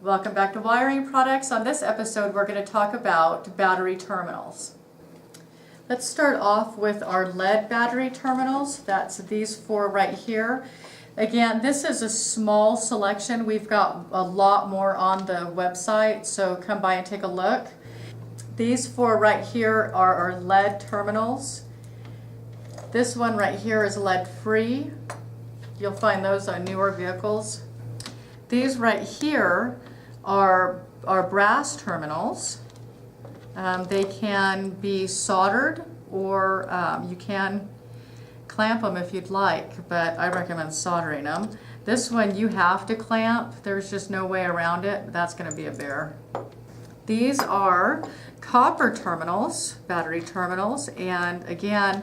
Welcome back to Wiring Products. On this episode we're going to talk about battery terminals. Let's start off with our lead battery terminals. That's these four right here. Again, this is a small selection. We've got a lot more on the website, so come by and take a look. These four right here are our lead terminals. This one right here is lead free. You'll find those on newer vehicles. These right here are brass terminals. They can be soldered, or you can clamp them if you'd like, but I recommend soldering them. This one you have to clamp. There's just no way around it. That's going to be a bear. These are copper terminals, battery terminals, and again,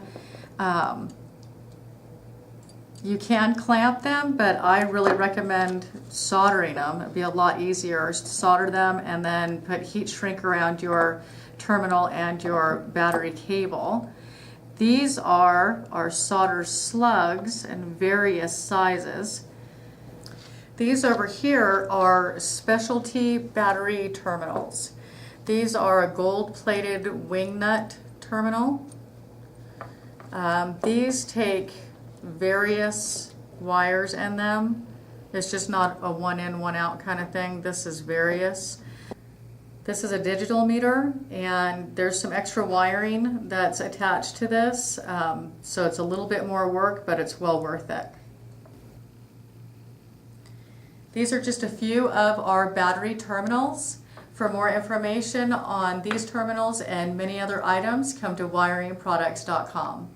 you can clamp them, but I really recommend soldering them. It'd be a lot easier to solder them and then put heat shrink around your terminal and your battery cable. These are our solder slugs in various sizes. These over here are specialty battery terminals. These are a gold-plated wing nut terminal. These take various wires in them. It's just not a one in, one out kind of thing. This is various. This is a digital meter, and there's some extra wiring that's attached to this, so it's a little bit more work, but it's well worth it. These are just a few of our battery terminals. For more information on these terminals and many other items, come to wiringproducts.com.